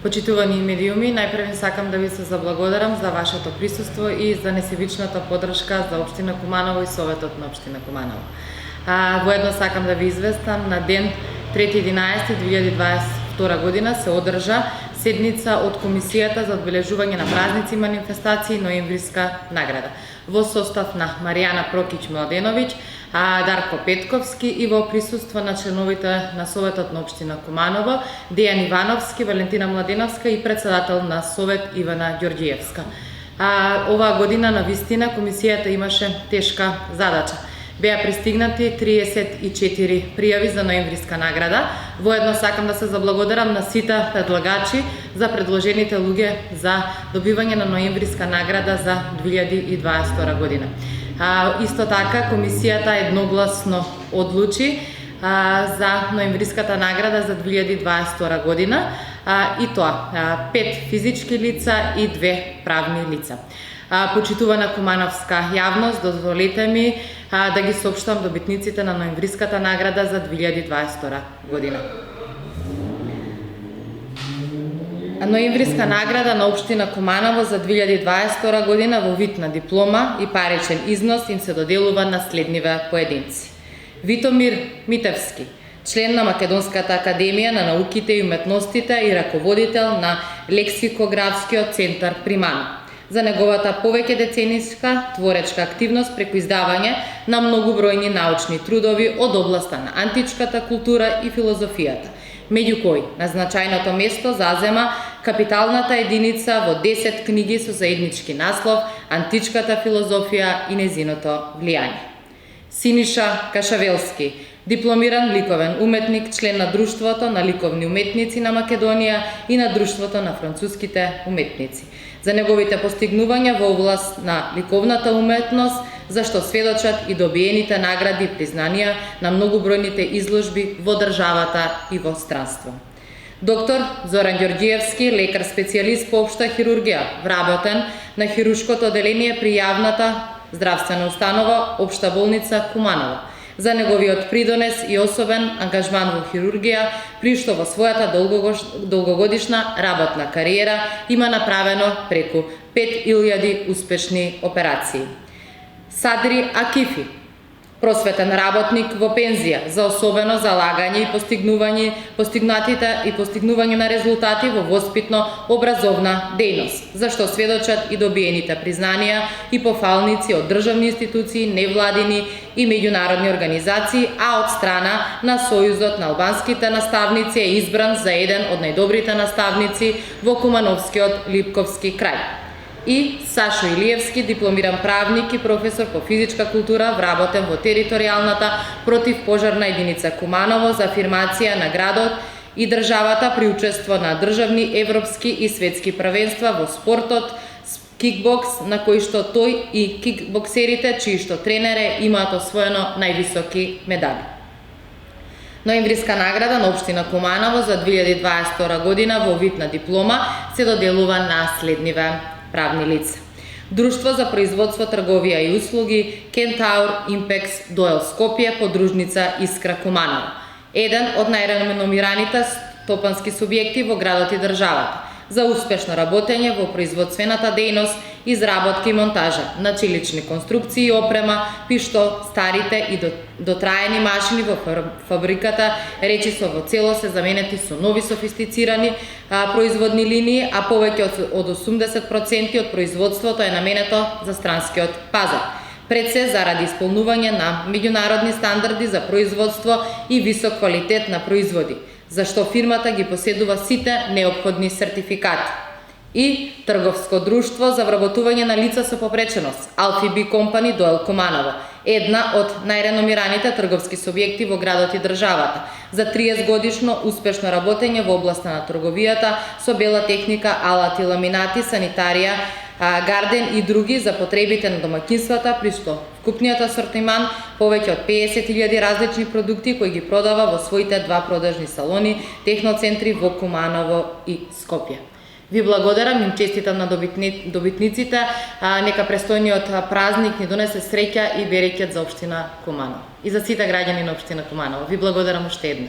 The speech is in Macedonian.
Почитувани медиуми, најпрв сакам да ви се заблагодарам за вашето присуство и за несебичната поддршка за Општина Куманово и Советот на Општина Куманово. Воедно сакам да ви известам на ден 3.11.2022 година се одржа седница од Комисијата за одбележување на празници и манифестации ноемвриска награда во состав на Маријана Прокиќ-Младеновиќ, Дарко Петковски и во присуство на членовите на Советот на Општина Куманово, Дејан Ивановски, Валентина Младеновска и председател на Совет Ивана Ѓорѓиевска. Оваа година на вистина комисијата имаше тешка задача. Беа пристигнати 34 пријави за ноемвриска награда. Воедно сакам да се заблагодарам на сите предлагачи за предложените луѓе за добивање на ноемвриска награда за 2022 година. Исто така, комисијата едногласно одлучи за ноемвриската награда за 2022 година и тоа 5 физички лица и 2 правни лица. Почитувана кумановска јавност, дозволете ми да ги соопштам добитниците на ноемвриската награда за 2022 година. Ноемвриска награда на Општина Куманово за 2022 година во вид на диплома и паричен износ им се доделува на следниве поединци. Витомир Митевски, член на Македонската академија на науките и уметностите и раководител на Лексикографскиот центар при МАН, за неговата повеќе децениска творечка активност преку издавање на многобројни научни трудови од областа на античката култура и филозофијата, меѓу кои на значајното место зазема капиталната единица во 10 книги со заеднички наслов Античката филозофија и незиното влијање. Синиша Кашавелски, дипломиран ликовен уметник, член на Друштвото на ликовни уметници на Македонија и на Друштвото на француските уметници, за неговите постигнувања во област на ликовната уметност, за што сведочат и добиените награди и признанија на многобројните изложби во државата и во странство. Доктор Зоран Ѓорѓиевски, лекар специјалист по општа хирургија, вработен на хируршкото оделение при јавната здравствена установа Општа болница Куманово, за неговиот придонес и особен ангажман во хирургија, при што во својата долгогодишна работна кариера има направено преку 5000 успешни операции. Садри Акифи, просветен работник во пензија, за особено залагање и постигнување на резултати во воспитно-образовна дејност, за што сведочат и добиените признанија и пофалници од државни институции, невладини и меѓународни организации, а од страна на Сојузот на албанските наставници е избран за еден од најдобрите наставници во Кумановскиот Липковски крај. И Сашо Илиевски, дипломиран правник и професор по физичка култура, вработен во територијалната противпожарна единица Куманово за афирмација на градот и државата при учество на државни, европски и светски првенства во спортот кикбокс, на кој што тој и кикбоксерите, чии што тренере, имаат освоено највисоки медали. Ноемвриска награда на Општина Куманово за 2022 година во вид на диплома се доделува на следниве правни лица. Друштво за производство, трговија и услуги Кентаур Импекс Доел Скопје, подружница Искра Куманово, еден од најреномираните стопански субјекти во градот и државата, за успешно работење во производствената дејност, изработка и монтажа на челични конструкции и опрема, при што старите и дотраени машини во фабриката речисо во цело се заменети со нови софистицирани производни линии, а повеќе од 80% од производството е наменето за странскиот пазар. Пред се заради исполнување на меѓународни стандарди за производство и висок квалитет на производи, за што фирмата ги поседува сите неопходни сертификати. И трговско друштво за вработување на лица со попреченост Алфи Би Компани Доел Куманово, една од најреномираните трговски субјекти во градот и државата, за 30 годишно успешно работење во областа на трговијата со бела техника, алати, ламинати, санитарија, гарден и други за потребите на домаќинствата, при што вкупниот асортиман повеќе од 50.000 различни продукти кои ги продава во своите два продажни салони, техноцентри во Куманово и Скопје. Ви благодарам, им честитам на добитниците, нека престојниот празник ни донесе среќа и берекет за Општина Куманово и за сите граѓани на Општина Куманово. Ви благодарам уште еднаш.